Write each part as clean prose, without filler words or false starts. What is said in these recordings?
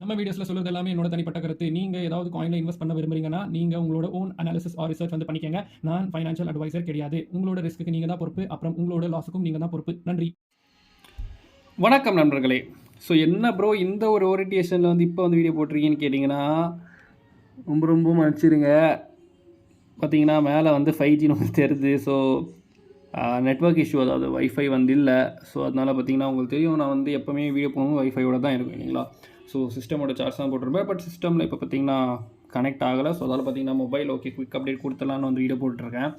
நம்ம வீடியோஸ்ல சொல்றது எல்லாமே என்னோட தனிப்பட்ட கருத்து. நீங்க ஏதாவது காயின்ல இன்வெஸ்ட் பண்ண விரும்புறீங்கன்னா, நீங்க உங்களோட ஓன் அனாலிசிஸ் ஆர் ரிசர்ச் வந்து பண்ணிக்கங்க. நான் ஃபைனான்ஷியல் அட்வைசர் கிடையாது. உங்களோட ரிஸ்க்குக்கு நீங்க தான் பொறுப்பு. அப்புறம் உங்களோட லாஸுக்கும் நீங்க தான் பொறுப்பு. நன்றி. வணக்கம் நண்பர்களே. ஸோ என்ன ப்ரோ இந்த ஒரு ஓரியன்டேஷனில் வந்து இப்போ வந்து வீடியோ போட்டிருக்கீங்கன்னு கேட்டிங்கன்னா, ரொம்ப மன்னிச்சிடுங்க. பார்த்தீங்கன்னா மேலே வந்து 5Gன்னு வந்து தெரியுது. ஸோ நெட்வொர்க் இஷ்யூ, அதாவது வைஃபை வந்து இல்லை. ஸோ அதனால் பார்த்தீங்கன்னா உங்களுக்கு தெரியும், நான் வந்து எப்போவுமே வீடியோ போகணும் வைஃபையோட தான் இருக்கும் இல்லைங்களா. ஸோ சிஸ்டமோட சார்ஜ் தான் போட்டிருப்பேன். பட் சிஸ்டமில் இப்போ பார்த்தீங்கன்னா கனெக்ட் ஆகலை. ஸோ அதால் பார்த்தீங்கன்னா மொபைல் ஓகே குயிக் அப்டேட் கொடுத்துலான்னு வந்து வீடியோ போட்டுருக்கேன்.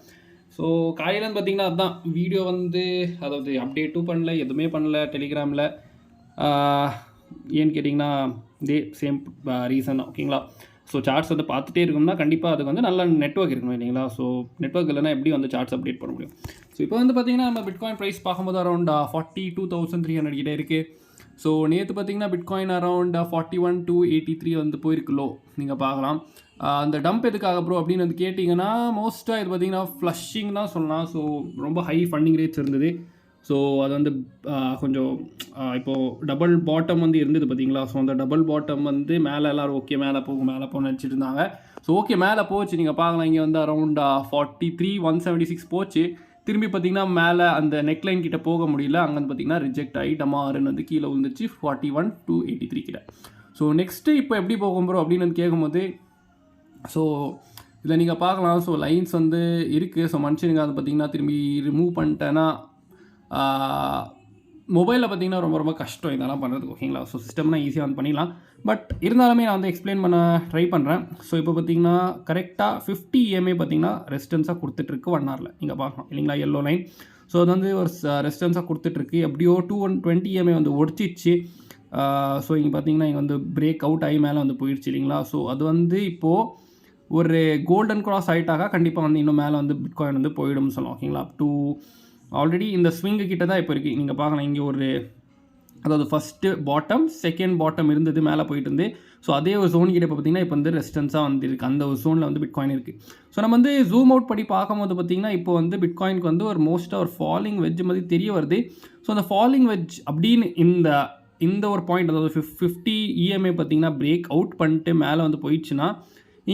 ஸோ காலையிலேருந்து பார்த்தீங்கன்னா அதுதான் வீடியோ வந்து, அதாவது அப்டேட்டும் பண்ணல, எதுவுமே பண்ணல டெலிகிராமில். ஏன்னு கேட்டிங்கன்னா இதே சேம் ரீசன் தான் ஓகேங்களா. ஸோ சார்ட்ஸ் வந்து பார்த்துட்டே இருக்கணும்னா கண்டிப்பாக அதுக்கு வந்து நல்ல நெட்வொர்க் இருக்கணும் இல்லைங்களா. ஸோ நெட்வொர்க் இல்லைனா எப்படி வந்து சார்ட்ஸ் அப்டேட் பண்ண முடியும். ஸோ இப்போ வந்து பார்த்திங்கன்னா நம்ம பிட்காயின் ப்ரைஸ் பார்க்கும்போது அரௌண்ட் 42,300 கிட்டே இருக்குது. ஸோ நேற்று பார்த்திங்கன்னா பிட்காயின் அரௌண்ட் 41,283 வந்து போயிருக்கு லோ, நீங்கள் பார்க்கலாம். அந்த டம்ப் எதுக்காக ப்ரோ அப்படின்னு வந்து கேட்டிங்கன்னா, மோஸ்ட்டாக இது பார்த்திங்கன்னா ஃப்ளஷிங் தான் சொல்லலாம். ஸோ ரொம்ப ஹை ஃபண்டிங் ரேட்ஸ் இருந்தது. ஸோ அது வந்து கொஞ்சம் இப்போது டபுள் பாட்டம் வந்து இருந்தது பார்த்தீங்களா. ஸோ அந்த டபுள் பாட்டம் வந்து மேலே எல்லோரும் ஓகே மேலே போகும் நினச்சிட்டு இருந்தாங்க. ஸோ ஓகே மேலே போச்சு, நீங்கள் பார்க்கலாம். இங்கே வந்து அரௌண்ட் 43,176 போச்சு. திரும்பி பார்த்திங்கன்னா மேலே அந்த நெக்லைன் கிட்டே போக முடியல. அங்கே வந்து பார்த்திங்கன்னா ரிஜெக்ட் ஆகி டமாருன்னு வந்து கீழே விழுந்துச்சு 41,283 கிட்ட. ஸோ நெக்ஸ்ட்டு இப்போ எப்படி போகும் ப்ரோ அப்படின்னு வந்து கேட்கும்போது, ஸோ இதில் நீங்கள் பார்க்கலாம். ஸோ லைன்ஸ் வந்து இருக்குது. ஸோ மனுஷனுங்க அதை பார்த்திங்கன்னா திரும்பி ரிமூவ் பண்ணிட்டேன்னா மொபைலில் பார்த்திங்கன்னா ரொம்ப கஷ்டம் இதெல்லாம் பண்ணுறதுக்கு ஓகேங்களா. ஸோ சிஸ்டம்னா ஈஸியாக வந்து பண்ணிடலாம். பட் இருந்தாலுமே நான் வந்து எக்ஸ்பிளைன் பண்ண ட்ரை பண்ணுறேன். ஸோ இப்போ பார்த்திங்கன்னா கரெக்டாக 50 EMA பார்த்திங்கன்னா ரெசிஸ்டன்ஸாக கொடுத்துட்ருக்கு 1 ஹவரில் நீங்கள் பார்க்கலாம் இல்லைங்களா. Yellow line. ஸோ அது வந்து ஒரு ரெசிஸ்டன்ஸாக கொடுத்துட்ருக்கு. எப்படியோ 220 EMA வந்து ஒடிச்சிச்சு. ஸோ இங்கே பார்த்திங்கன்னா இங்கே வந்து பிரேக் அவுட் ஆகி மேலே வந்து போயிடுச்சு இல்லைங்களா. ஸோ அது வந்து இப்போது ஒரு கோல்டன் கிராஸ் ஆகிட்டாக்கா கண்டிப்பாக வந்து இன்னும் மேலே வந்து பிட்காயின் வந்து போயிடும்னு சொல்லலாம் ஓகேங்களா. அப் டூ ஆல்ரெடி இந்த ஸ்விங்கு கிட்ட தான் இப்போ இருக்குது. நீங்கள் பார்க்கலாம் இங்கே ஒரு, அதாவது ஃபஸ்ட்டு பாட்டம் செகண்ட் பாட்டம் இருந்தது மேலே போயிட்டு இருந்து. ஸோ அதே ஒரு ஜோன் கிட்ட இப்போ பார்த்திங்கன்னா இப்போ வந்து ரெசிஸ்டன்ஸாக வந்து இருக்குது. அந்த ஒரு ஜோனில் வந்து பிட்காயின் இருக்குது. ஸோ நம்ம வந்து ஜூம் அவுட் படி பார்க்கும்போது பார்த்திங்கன்னா இப்போ வந்து பிட்காயினுக்கு வந்து ஒரு மோஸ்ட்டாக ஒரு ஃபாலிங் வெஜ் மாதிரி தெரிய வருது. ஸோ அந்த ஃபாலிங் வெஜ் அப்படின்னு இந்த ஒரு பாயிண்ட், அதாவது 50 EMA பார்த்திங்கன்னா பிரேக் அவுட் பண்ணிட்டு மேலே வந்து போயிடுச்சுன்னா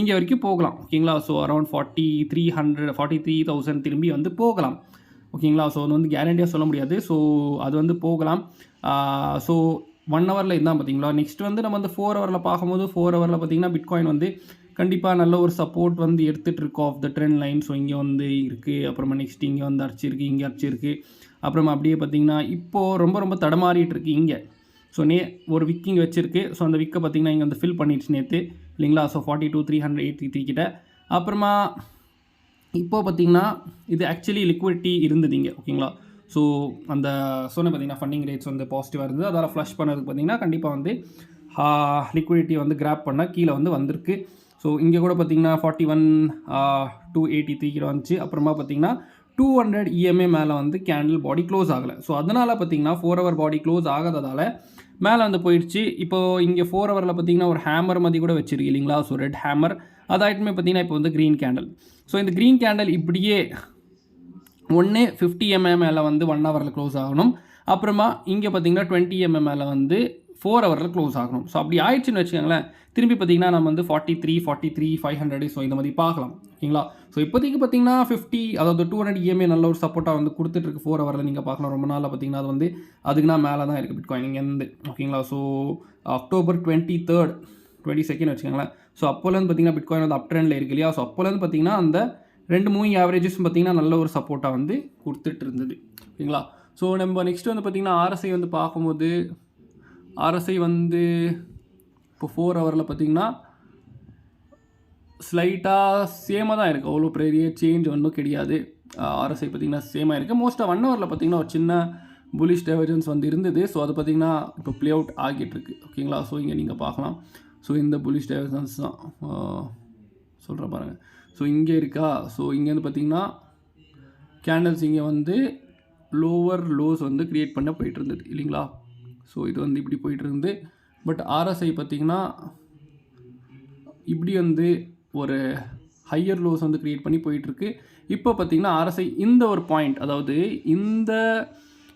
இங்கே வரைக்கும் போகலாம் ஓகேங்களா. ஸோ அரௌண்ட் 43,000 திரும்பி வந்து போகலாம் ஓகேங்களா. ஸோ அது வந்து கேரண்டியாக சொல்ல முடியாது. ஸோ அது வந்து போகலாம். ஸோ 1 ஹவரில் இதுதான் பார்த்தீங்களா. நெக்ஸ்ட் வந்து நம்ம வந்து 4 ஹவரில் பார்க்கும்போது 4 ஹவரில் பார்த்திங்கன்னா பிட்காயின் வந்து கண்டிப்பாக நல்ல ஒரு சப்போர்ட் வந்து எடுத்துகிட்டு இருக்கோம் of the trend line. So இங்கே வந்து இருக்குது. அப்புறமா நெக்ஸ்ட் இங்கே வந்து அடிச்சிருக்கு, இங்கே அடிச்சிருக்கு. அப்புறமா அப்படியே பார்த்திங்கன்னா இப்போது ரொம்ப தடமாறிட்டு இருக்குது இங்கே. ஸோ ஒரு விக்கிங் வச்சுருக்கு. ஸோ அந்த விக்கை பார்த்திங்கன்னா இங்கே வந்து ஃபில் பண்ணிடுச்சு நேற்று இல்லைங்களா. ஸோ 42,383 கிட்ட. அப்புறமா இப்போது பார்த்திங்கன்னா இது ஆக்சுவலி லிக்விடிட்டி இருந்தது இங்கே ஓகேங்களா. ஸோ அந்த சொன்ன பார்த்திங்கன்னா ஃபண்டிங் ரேட்ஸ் வந்து பாசிட்டிவாக இருந்தது. அதால் ஃப்ளஷ் பண்ணதுக்கு பார்த்திங்கன்னா கண்டிப்பாக வந்து லிக்விடிட்டி வந்து கிராப் பண்ண கீழே வந்து வந்திருக்கு. ஸோ இங்கே கூட பார்த்திங்கன்னா 41,283 கிட்ட வந்துச்சு. அப்புறமா பார்த்திங்கன்னா 200 EMA மேலே வந்து கேண்டில் பாடி க்ளோஸ் ஆகலை. ஸோ அதனால் பார்த்திங்கன்னா 4 ஹவர் பாடி க்ளோஸ் ஆகாததால் மேலே வந்து போயிடுச்சு. இப்போது இங்கே 4 ஹவரில் பார்த்திங்கன்னா ஒரு ஹேமர் மாதிரி கூட வச்சுருக்கு இல்லைங்களா. ஸோ ரெட் ஹேமர் அதாயிட்டுமே பார்த்திங்கன்னா இப்போ வந்து க்ரீன் கேண்டில். ஸோ இந்த க்ரீன் கேண்டில் இப்படியே 50 EMA மேலே வந்து 1 ஹவரில் க்ளோஸ் ஆகணும். அப்புறமா இங்கே பார்த்திங்கன்னா 20 EMA மேலே வந்து 4 ஹவரில் க்ளோஸ் ஆகணும். ஸோ அப்படி ஆயிடுச்சுன்னு வச்சுக்கோங்களேன், திரும்பி பார்த்திங்கன்னா நம்ம வந்து 43,500 ஸோ இந்த மாதிரி பார்க்கலாம் ஓகேங்களா. ஸோ இப்போதைக்கு பார்த்திங்கன்னா 50, அதாவது 200 EMA நல்ல ஒரு சப்போர்ட்டாக வந்து கொடுத்துட்ருக்கு 4 ஹவரில் நீங்கள் பார்க்கலாம். ரொம்ப நாளில் பார்த்திங்கன்னா அது வந்து அதுக்குன்னா மேலே தான் இருக்குது பிட்காயின் இங்கேருந்து ஓகேங்களா. ஸோ October 23rd 22nd வச்சுக்கோங்களேன். ஸோ அப்போலேருந்து பார்த்திங்கன்னா பிட்காயின் வந்து அப் ட்ரெண்டில் இருக்கு இல்லையா. ஸோ அப்போலேருந்து பார்த்திங்கன்னா அந்த 2 மூவிங் ஆவரேஜஸ் பார்த்திங்கன்னா நல்ல ஒரு சப்போர்ட்டாக வந்து கொடுத்துட்டு இருந்தது ஓகேங்களா. ஸோ நம்ம நெக்ஸ்ட் வந்து பார்த்திங்கன்னா RSI வந்து பார்க்கும்போது RSI வந்து இப்போ 4 ஹவரில் பார்த்திங்கன்னா ஸ்லைட்டாக சேமாக தான் இருக்குது. அவ்வளோ பெரிய சேஞ்ச் ஒன்றும் கிடையாது. RSI பார்த்திங்கன்னா சேமாக இருக்குது. மோஸ்ட்டாக 1 ஹவரில் பார்த்திங்கன்னா ஒரு சின்ன புலிஷ் டைவர்ஜன்ஸ் வந்து இருந்தது. ஸோ அது பார்த்திங்கன்னா இப்போ ப்ளே அவுட் ஆகிட்டுருக்கு ஓகேங்களா. ஸோ இங்கே நீங்கள் பார்க்கலாம். ஸோ இந்த புலிஷ் டைவர்ஜன்ஸ் தான் சொல்கிறேன் பாருங்கள். ஸோ இங்கே இருக்கா. ஸோ இங்கேருந்து பார்த்திங்கன்னா கேண்டல்ஸ் இங்கே வந்து லோவர் லோஸ் வந்து க்ரியேட் பண்ண போயிட்டு இருந்தது இல்லைங்களா. ஸோ இது வந்து இப்படி போயிட்டு இருந்து, பட் RSI பார்த்திங்கன்னா இப்படி வந்து ஒரு ஹையர் லோஸ் வந்து க்ரியேட் பண்ணி போயிட்டுருக்கு. இப்போ பார்த்திங்கன்னா RSI இந்த ஒரு பாயிண்ட், அதாவது இந்த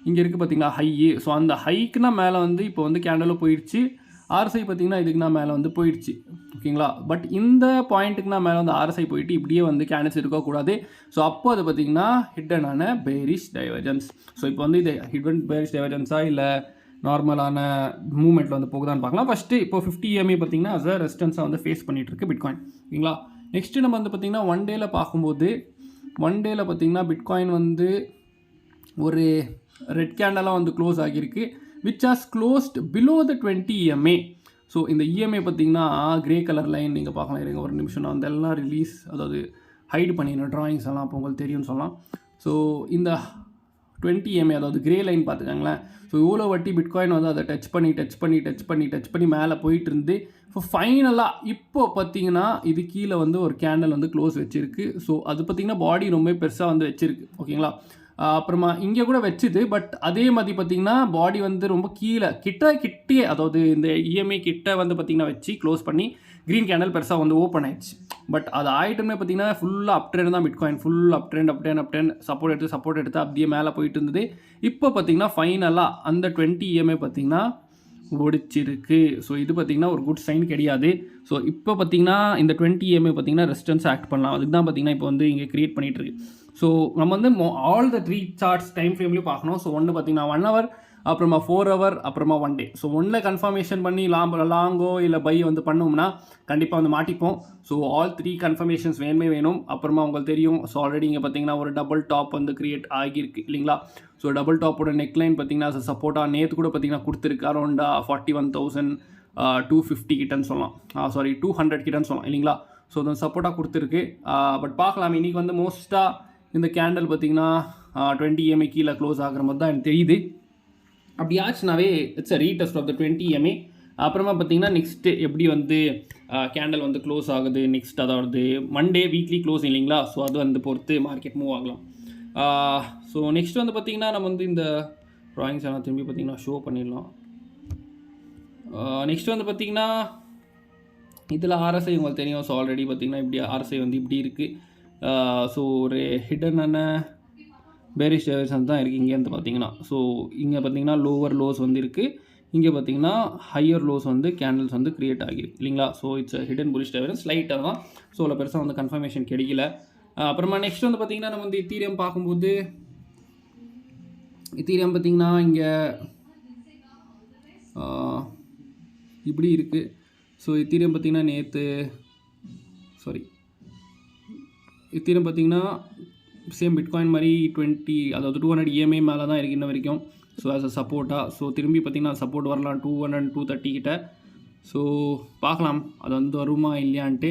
இங்கே இருக்குது பார்த்திங்களா ஹையு. ஸோ அந்த ஹைக்குனா மேலே வந்து இப்போ வந்து கேண்டலும் போயிடுச்சு. ஆர்எஸ்ஐ பார்த்தீங்கன்னா இதுக்குனா மேலே வந்து போயிடுச்சு ஓகேங்களா. பட் இந்த பாயிண்ட்டுக்குனா மேலே வந்து ஆர்எஸ்ஐ போயிட்டு இப்படியே வந்து கேண்டில்ஸ் இருக்கக்கூடாது. ஸோ அப்போ அது பார்த்தீங்கன்னா ஹிட்டனான பேரிஷ் டைவர்ஜன்ஸ். ஸோ இப்போ வந்து இது ஹிடன் பேரிஷ் டைவர்ஜன்ஸாக இல்லை நார்மலான மூவ்மெண்ட்டில் வந்து போகுதான்னு பார்க்கலாம். ஃபஸ்ட்டு இப்போ 50 EMA பார்த்தீங்கன்னா அஸ் அ ரெசிஸ்டன்ஸாக வந்து ஃபேஸ் பண்ணிகிட்டு இருக்கு பிட்காயின் ஓகேங்களா. நெக்ஸ்ட்டு நம்ம வந்து பார்த்திங்கன்னா ஒன் டேயில் பார்க்கும்போது ஒன் டேயில் பார்த்திங்கன்னா பிட்காயின் வந்து ஒரு ரெட் கேண்டலாக வந்து க்ளோஸ் ஆகியிருக்கு which has closed below the 20 EMA. So இந்த இஎம்ஐ பார்த்திங்கன்னா கிரே கலர் லைன் நீங்கள் பார்க்கலாம். இருங்க ஒரு நிமிஷம், நான் அதெல்லாம் ரிலீஸ் அதாவது ஹைடு பண்ணிடணும் ட்ராயிங்ஸ் எல்லாம், அப்போ உங்களுக்கு தெரியும்னு சொல்லலாம். ஸோ இந்த 20 EMA அதாவது கிரே லைன் பார்த்துக்கங்களேன். ஸோ இவ்வளோ வாட்டி பிட்காயின் வந்து அதை டச் பண்ணி மேலே போயிட்டு இருந்து இப்போ ஃபைனலாக இப்போ பார்த்தீங்கன்னா இது கீழே வந்து ஒரு கேண்டல் வந்து க்ளோஸ் வச்சுருக்கு. ஸோ அது பார்த்திங்கன்னா பாடி ரொம்ப பெருசாக வந்து வச்சுருக்கு ஓகேங்களா. அப்புறமா இங்கே கூட வச்சுது. பட் அதே மாதிரி பார்த்திங்கன்னா பாடி வந்து ரொம்ப கீழே கிட்டே அதாவது இந்த இஎம்ஐ கிட்ட வந்து பார்த்திங்கன்னா வச்சு க்ளோஸ் பண்ணி க்ரீன் கேண்டல் பெருசாக வந்து ஓப்பன் ஆயிடுச்சு. பட் அது ஆகிட்டுமே பார்த்திங்கன்னா ஃபுல்லாக அப் ட்ரெண்ட் தான் பிட்காயின், ஃபுல் அப் ட்ரெண்ட் சப்போர்ட் எடுத்து அப்படியே மேலே போயிட்டு இருந்தது. இப்போ பார்த்திங்கன்னா ஃபைனலாக அந்த 20 EMA பார்த்திங்கன்னா ஒடிச்சிருக்கு. ஸோ இது பார்த்திங்கன்னா ஒரு குட் சைன் கிடையாது. ஸோ இப்போ பார்த்திங்கன்னா இந்த 20 EMA பார்த்திங்கன்னா ரெசிஸ்டன்ஸ் ஆக்ட் பண்ணலாம். அதுக்கு தான் பார்த்திங்கன்னா இப்போ வந்து இங்கே க்ரியேட் பண்ணிகிட்ருக்கு. ஸோ நம்ம வந்து ஆல் த 3 சார்ட்ஸ் டைம் ஃப்ரேம்லேயும் பார்க்கணும். ஸோ ஒன்று பார்த்திங்கன்னா 1 hour, அப்புறமா 4 hour, அப்புறமா 1 day. ஸோ ஒன்றில் கன்ஃபர்மேஷன் பண்ணி லாங்கோ இல்லை பை வந்து பண்ணோம்னா கண்டிப்பாக வந்து மாட்டிப்போம். ஸோ ஆல் 3 கன்ஃபர்மேஷன்ஸ் வேணும். அப்புறமா உங்களுக்கு தெரியும் ஸோ ஆல்ரெடி இங்கே பார்த்தீங்கன்னா ஒரு டபுள் டாப் வந்து கிரியேட் ஆகியிருக்கு இல்லைங்களா. ஸோ டபுள் டாப்போட நெக்லைன் பார்த்தீங்கன்னா சப்போர்ட்டாக நேற்று கூட பார்த்தீங்கன்னா கொடுத்துருக்கு அரௌண்ட் 41,250 கிட்டன்னு சொல்லலாம். 200 கிட்டன்னு சொல்லலாம் இல்லைங்களா. ஸோ அது சப்போர்ட்டாக கொடுத்துருக்கு. பட் பார்க்கலாம் இன்றைக்கி வந்து மோஸ்ட்டாக இந்த கேண்டல் பார்த்திங்கன்னா 20 EMA கீழே க்ளோஸ் ஆகிற மாதிரி தான் எனக்கு தெரியுது. அப்படி ஆச்சுனாவே it's a retest of the 20 EMA. அப்புறமா பார்த்திங்கன்னா நெக்ஸ்ட்டு எப்படி வந்து கேண்டல் வந்து க்ளோஸ் ஆகுது நெக்ஸ்ட், அதாவது மண்டே வீக்லி க்ளோஸ் இல்லைங்களா. ஸோ அது வந்து பொறுத்து மார்க்கெட் மூவ் ஆகலாம். ஸோ நெக்ஸ்ட் வந்து பார்த்திங்கன்னா நம்ம வந்து இந்த ட்ராயிங்ஸ் எல்லாம் திரும்பி பார்த்திங்கன்னா ஷோ பண்ணிடலாம். நெக்ஸ்ட் வந்து பார்த்திங்கன்னா இதில் ஆர்எஸ்ஐ உங்களுக்கு தெரியும். ஸோ ஆல்ரெடி பார்த்திங்கன்னா இப்படி ஆர்எஸ்ஐ வந்து இப்படி இருக்குது. ஸோ ஒரு ஹிடனான பேரிஷ் டைவர்ஜன்ஸ் தான் இருக்குது இங்கேருந்து பார்த்தீங்கன்னா. ஸோ இங்கே பார்த்தீங்கன்னா லோவர் லோஸ் வந்து இருக்குது, இங்கே பார்த்தீங்கன்னா ஹையர் லோஸ் வந்து கேண்டல்ஸ் வந்து க்ரியேட் ஆகிருக்கு இல்லைங்களா. So it's hidden bullish divergence லைட்டாக தான். ஸோ அவ்வளோ பெருசாக வந்து கன்ஃபர்மேஷன் கிடைக்கல. அப்புறமா நெக்ஸ்ட் வந்து பார்த்திங்கன்னா நம்ம வந்து இத்தீரியம் பார்க்கும்போது இத்தீரியம் பார்த்திங்கன்னா இங்கே இப்படி இருக்குது. ஸோ இத்தீரியம் பார்த்திங்கன்னா இத்தீரியம் பார்த்திங்கன்னா சேம் பிட்காயின் மாதிரி 20 அதாவது 200 EMA மேலே தான் இருக்குது இன்ன வரைக்கும். ஸோ ஆஸ் அ சப்போர்ட்டாக. ஸோ திரும்பி பார்த்திங்கன்னா சப்போர்ட் வரலாம் 200 230 கிட்ட. ஸோ பார்க்கலாம் அது வந்து வருமா இல்லையான்ட்டு.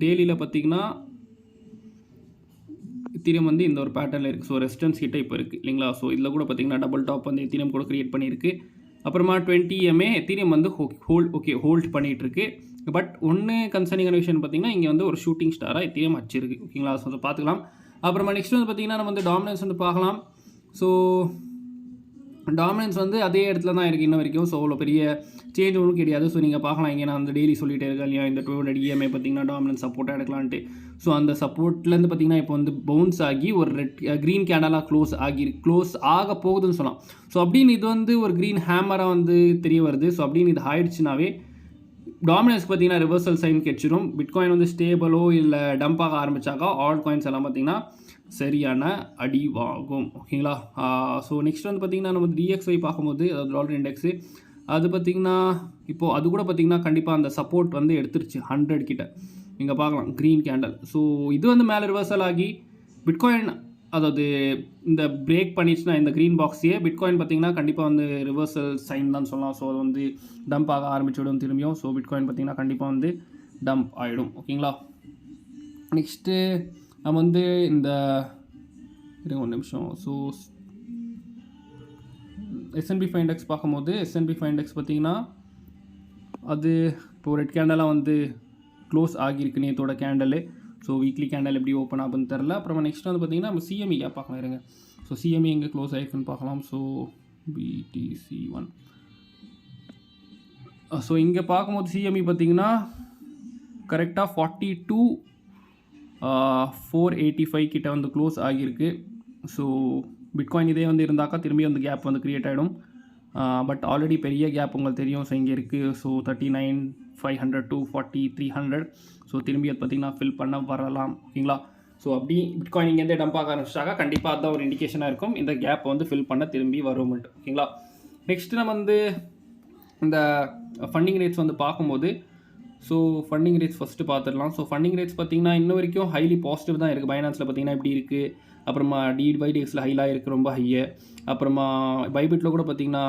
டெய்லியில் பார்த்திங்கன்னா இத்தீரியம் வந்து இந்த ஒரு பேட்டர்னில் இருக்குது. ஸோ ரெசிஸ்டன்ஸ் கிட்ட இப்போ இருக்குது இல்லைங்களா. ஸோ இதில் கூட பார்த்திங்கன்னா டபுள் டாப் வந்து இத்தீரியம் கூட க்ரியேட் பண்ணியிருக்கு. அப்புறமா 20 EMA எத்தீரியம் வந்து ஹோல்ட் பண்ணிகிட்ருக்கு. பட் ஒன்று கன்சர்னிங்கான விஷயம் பார்த்திங்கன்னா இங்கே வந்து ஒரு ஷூட்டிங் ஸ்டாராக எத்தீரியம் வச்சிருக்கு ஓகேங்களா. ஸோ அதை பார்த்துக்கலாம். அப்புறமா நெக்ஸ்ட் வந்து பார்த்திங்கன்னா நம்ம வந்து டாமினன்ஸ் வந்து பார்க்கலாம். ஸோ டாமினன்ஸ் வந்து அதே இடத்துல தான் இருக்குது இன்ன வரைக்கும். ஸோ அவ்வளோ பெரிய சேஞ்ச் ஒன்றும் கிடையாது. ஸோ நீங்கள் பார்க்கலாம் இங்கே நான் அந்த டெய்லி சொல்லிகிட்டே இருக்கேன் இல்லையா, இந்த 200 EMA பார்த்திங்கன்னா டாமினன்ஸ் சப்போர்ட்டாக எடுக்கலான்ட்டு. ஸோ அந்த சப்போர்ட்லேருந்து பார்த்திங்கன்னா இப்போ வந்து பவுன்ஸ் ஆகி ஒரு க்ரீன் கேண்டலாக க்ளோஸ் ஆக போகுதுன்னு சொல்லலாம். ஸோ அப்படின்னு இது வந்து ஒரு க்ரீன் ஹேமராக வந்து தெரிய வருது. ஸோ அப்படின்னு இது ஆயிடுச்சுனாவே டாமினன்ஸ் பார்த்திங்கன்னா ரிவர்சல் சைன் கிடச்சிடும். பிட்காயின் வந்து ஸ்டேபிளோ இல்லை டம்பாக ஆரம்பித்தாக்கா ஆல் காயின்ஸ் எல்லாம் பார்த்திங்கன்னா சரியான அடி வாங்கும் ஓகேங்களா. ஸோ நெக்ஸ்ட் வந்து பார்த்திங்கன்னா நம்ம DXY பார்க்கும்போது அதாவது டாலர் இண்டெக்ஸு அது பார்த்திங்கன்னா இப்போது அது கூட பார்த்திங்கன்னா கண்டிப்பாக அந்த சப்போர்ட் வந்து எடுத்துருச்சு 100 கிட்ட நீங்கள் பார்க்கலாம் க்ரீன் கேண்டல். ஸோ இது வந்து மேலே ரிவர்சல் ஆகி பிட்காயின் அதாவது இந்த பிரேக் பண்ணிச்சுன்னா இந்த க்ரீன் பாக்ஸையே பிட்காயின் பார்த்திங்கன்னா கண்டிப்பாக வந்து ரிவர்சல் சைன் தான் சொல்லலாம். ஸோ அது வந்து டம்ப் ஆக ஆரம்பிச்சுவிடும் திரும்பியும். ஸோ பிட்காயின் பார்த்திங்கன்னா கண்டிப்பாக வந்து டம்ப் ஆகிடும் ஓகேங்களா. நெக்ஸ்ட்டு நம்ம வந்து இந்த ஒரு நிமிஷம். ஸோ S&P 5 இண்டெக்ஸ் பார்க்கும்போது S&P 5 இண்டெக்ஸ் பார்த்திங்கன்னா அது இப்போ ரெட் கேண்டலாக வந்து க்ளோஸ் ஆகியிருக்கு நேற்றோட கேண்டலு. ஸோ வீக்லி கேண்டல் எப்படி ஓப்பன் ஆகுதுன்னு தெரில. அப்புறமா நெக்ஸ்ட் வந்து பார்த்திங்கன்னா நம்ம CME பார்க்கலாம் இருங்க. ஸோ CME எங்கே க்ளோஸ் ஆகிருக்குன்னு பார்க்கலாம். So BTC1. ஸோ இங்கே பார்க்கும்போது CME பார்த்திங்கன்னா கரெக்டாக 42,485 கிட்ட வந்து க்ளோஸ் ஆகியிருக்கு. ஸோ பிட்காயின் இதே வந்து இருந்தாக்கா திரும்பி வந்து கேப் வந்து க்ரியேட் ஆகிடும். பட் ஆல்ரெடி பெரிய கேப் உங்களுக்கு தெரியும். ஸோ இங்கே இருக்குது. So 39,500 to 40,300. ஸோ திரும்பி அது பார்த்திங்கன்னா ஃபில் பண்ண வரலாம். ஓகேங்களா? ஸோ அப்படி பிட்காயின் இங்கேருந்தே டம்ப் ஆக ஆரம்பிச்சிட்டாங்க. கண்டிப்பாக அதுதான் ஒரு இண்டிகேஷனாக இருக்கும் இந்த கேப்பை வந்து ஃபில் பண்ண திரும்பி வரும்ட்டு. ஓகேங்களா? நெக்ஸ்ட்டு நம்ம வந்து இந்த ஃபண்டிங் ரேட்ஸ் வந்து பார்க்கும்போது, ஸோ ஃபண்டிங் ரேட்ஸ் ஃபஸ்ட்டு பார்த்துடலாம். ஸோ ஃபண்டிங் ரேட்ஸ் பார்த்திங்கன்னா இன்ன வரைக்கும் ஹைலி பாசிட்டிவ் தான் இருக்குது. பைனான்ஸில் பார்த்திங்கன்னா இப்படி இருக்குது. அப்புறமா DYDXல ஹைலாக இருக்குது, ரொம்ப ஹையை. அப்புறமா பைபிட்டில் கூட பார்த்திங்கன்னா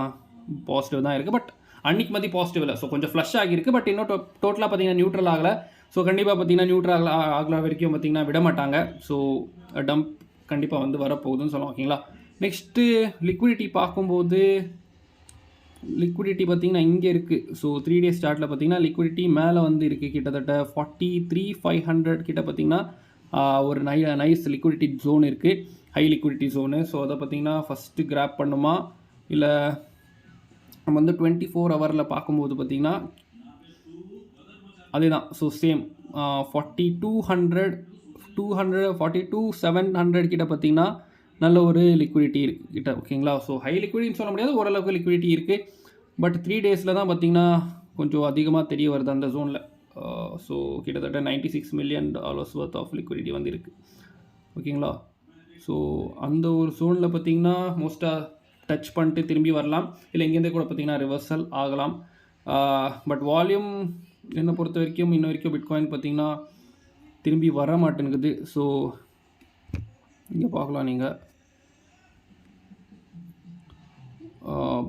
பாசிட்டிவ் தான் இருக்குது. பட் அன்றைக்கி மதி பாசிட்டிவ் இல்லை. ஸோ கொஞ்சம் ஃப்ளஷ் ஆகியிருக்கு. பட் இன்னும் டோட்டலாக பார்த்திங்கன்னா நியூட்ரல் ஆகலை. ஸோ கண்டிப்பாக பார்த்திங்கன்னா நியூட்ரல் ஆகல வரைக்கும் பார்த்திங்கன்னா விட மாட்டாங்க. ஸோ டம்ப் கண்டிப்பாக வந்து வரப்போகுதுன்னு சொல்லலாம். ஓகேங்களா? நெக்ஸ்ட்டு லிக்விடிட்டி பார்க்கும்போது, லிக்விடிட்டி பார்த்திங்கன்னா இங்கே இருக்குது. ஸோ 3 days சார்ட்டில் பார்த்திங்கன்னா லிக்விடிட்டி மேலே வந்து இருக்குது. கிட்டத்தட்ட 43,500 கிட்ட பார்த்திங்கன்னா ஒரு நைஸ் லிக்விடிட்டி ஜோன் இருக்குது, ஹை லிக்விடிட்டி ஜோனு. ஸோ அதை பார்த்திங்கன்னா ஃபஸ்ட்டு கிராப் பண்ணுமா, இல்லை நம்ம வந்து 24 hourல பார்க்கும்போது பார்த்திங்கன்னா அதே தான். ஸோ சேம் 42,700 கிட்ட பார்த்திங்கன்னா நல்ல ஒரு லிக்விடிட்டி இருக்குது கிட்ட. ஓகேங்களா? ஸோ ஹை லிக்விடிட்டின்னு சொல்ல முடியாது, ஓரளவுக்கு லிக்விடிட்டி இருக்குது. பட் 3 daysல தான் பார்த்திங்கன்னா கொஞ்சம் அதிகமாக தெரிய வருது அந்த ஜோனில். ஸோ கிட்டத்தட்ட $96 million worth ஆஃப் லிக்விடிட்டி வந்து இருக்குது. ஓகேங்களா? ஸோ அந்த ஒரு ஜோனில் பார்த்திங்கன்னா மோஸ்ட்டாக டச் பண்ணிட்டு திரும்பி வரலாம், இல்லை இங்கேருந்தே கூட பார்த்திங்கன்னா ரிவர்சல் ஆகலாம். பட் வால்யூம் என்னை பொறுத்த வரைக்கும் இன்ன வரைக்கும் பிட்காயின் பார்த்திங்கன்னா திரும்பி வர மாட்டேங்குது. ஸோ இங்கே பார்க்கலாம் நீங்கள்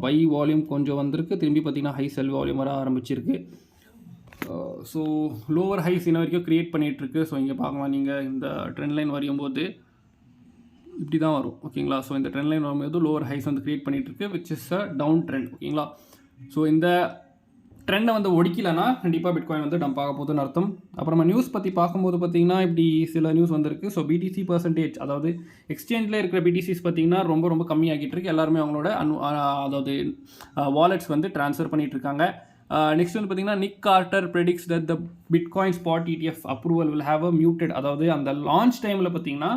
பை வால்யூம் கொஞ்சம் வந்திருக்கு, திரும்பி பார்த்திங்கன்னா ஹை செல் வால்யூம் வர ஆரம்பிச்சிருக்கு. ஸோ லோவர் ஹைஸ் இன்ன வரைக்கும் க்ரியேட் பண்ணிகிட்ருக்கு. ஸோ இங்கே பார்க்கலாம் நீங்கள் இந்த ட்ரெண்ட் லைன் வரையும்போது இப்படி தான் வரும். ஓகேங்களா? ஸோ இந்த ட்ரெண்ட் லைன் வரும்போது லோவர் ஹைஸ் வந்து க்ரியேட் பண்ணிகிட்ருக்கு, which is a down trend. ஓகேங்களா? ஸோ இந்த ட்ரெண்டை வந்து ஒடிக்கலைன்னா கண்டிப்பாக பிட்காயின் வந்து டம்ப் ஆக போகுதுன்னு அர்த்தம். அப்புறமா நியூஸ் பற்றி பார்க்கும்போது பார்த்திங்கன்னா இப்படி சில நியூஸ் வந்திருக்கு. ஸோ BTC பர்சன்டேஜ், அதாவது எக்ஸ்சேஞ்சில் இருக்கிற BTCs பார்த்திங்கன்னா ரொம்ப கம்மியாகிட்டு இருக்கு. எல்லாருமே அவங்களோட அதாவது வாலெட்ஸ் வந்து ட்ரான்ஸ்ஃபர் பண்ணிகிட்ருக்காங்க. நெக்ஸ்ட் வந்து பார்த்திங்கன்னா Nick Carter predicts that the bitcoin spot ETF approval will have a muted, அதாவது அந்த லான்ச் டைமில் பார்த்திங்கன்னா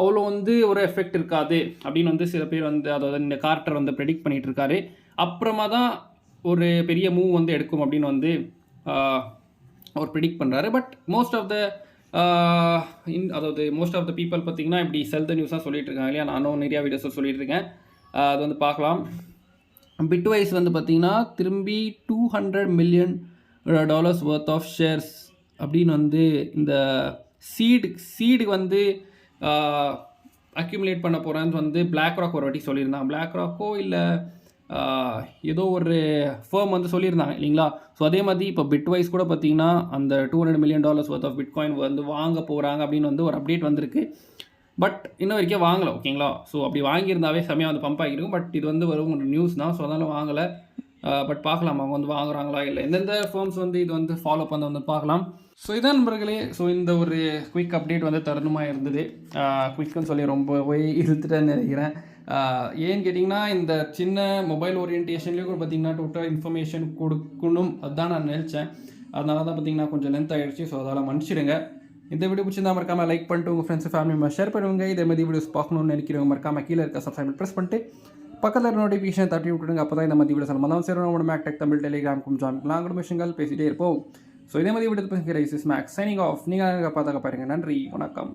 அவ்வளோ வந்து ஒரு எஃபெக்ட் இருக்காது அப்படின்னு வந்து சில பேர் வந்து, அதாவது இந்த கார்ட்டர் வந்து ப்ரெடிக்ட் பண்ணிகிட்டு இருக்காரு. அப்புறமா தான் ஒரு பெரிய மூவ் வந்து எடுக்கும் அப்படின்னு வந்து அவர் ப்ரெடிக்ட் பண்ணுறாரு. But most of the people பார்த்திங்கன்னா இப்படி செல் த நியூஸாக சொல்லிட்டு இருக்காங்க இல்லையா? நானும் நிறையா வீடியோஸில் சொல்லிட்டு இருக்கேன். அது வந்து பார்க்கலாம். பிட்வைஸ் வந்து பார்த்திங்கன்னா திரும்பி $200 million worth ஆஃப் ஷேர்ஸ் அப்படின்னு வந்து இந்த சீடு வந்து அக்யூமுலேட் பண்ண போகிறேன்னு வந்து பிளாக் ராக் ஒரு வாட்டி சொல்லியிருந்தாங்க. பிளாக் ராக்கோ இல்லை ஏதோ ஒரு ஃபேம் வந்து சொல்லியிருந்தாங்க இல்லைங்களா? ஸோ அதே மாதிரி இப்போ பிட்வைஸ் கூட பார்த்திங்கன்னா அந்த $200 million worth ஆஃப் பிட்காயின் வந்து வாங்க போகிறாங்க அப்படின்னு வந்து ஒரு அப்டேட் வந்திருக்கு. பட் இன்ன வரைக்கும் வாங்கலை. ஓகேங்களா? ஸோ அப்படி வாங்கியிருந்தாவே செமையாக வந்து பம்ப் ஆகிருக்கும். பட் இது வந்து வரும் நியூஸ் தான், ஸோ அதனால் வாங்கலை. பட் பார்க்கலாம் அவங்க வந்து வாங்குறாங்களா இல்லை எந்தெந்த ஃபேர்ம்ஸ் வந்து இது வந்து ஃபாலோ பண்ண வந்து பார்க்கலாம். ஸோ இதான் நண்பர்களே. ஸோ இந்த ஒரு குயிக் அப்டேட் வந்து தருணமாக இருந்தது. குயிக்குன்னு சொல்லி ரொம்பவே இருந்துட்டேன்னு நினைக்கிறேன். ஏன்னு கேட்டிங்கன்னா இந்த சின்ன மொபைல் ஓரியன்டேஷன்லேயும் கூட பார்த்திங்கன்னா டோட்டல் இன்ஃபர்மேஷன் கொடுக்கணும் அதுதான் நான் நினச்சேன். அதனால தான் பார்த்திங்கன்னா கொஞ்சம் லென்த் ஆகிடுச்சு. ஸோ அதெல்லாம் மன்னிச்சிடுங்க. இந்த வீடியோ பிடிச்சிருந்தா மறக்காமல் லைக் பண்ணிட்டு உங்கள் ஃப்ரெண்ட்ஸ் ஃபேமிலி மெம்பர் ஷேர் பண்ணுவாங்க. இதே மாதிரி வீடியோஸ் பார்க்கணுன்னு நினைக்கிறவங்க மறக்காமல் கீழே இருக்க சப்ஸ்கிரைப் ப்ரெஸ் பண்ணிட்டு பக்கத்தில் இருக்க நோட்டிஃபிகேஷன் தட்டி விட்டுடுங்க. அப்போ தான் இந்த மாதிரி வீடியோஸ் நம்ம தான் சேரும். நம்மளோட மேக்டெக் தமிழ் டெலிகிராம் கொஞ்சம் லாங்கோட விஷயங்கள் பேசிகிட்டே இருப்போம். ஸோ இதே மாதிரி வீடியோ பேசுகிற மேக்ஸ் சைனிங் ஆஃப். நீங்கள் பார்த்தாக்க பாருங்கள். நன்றி, வணக்கம்.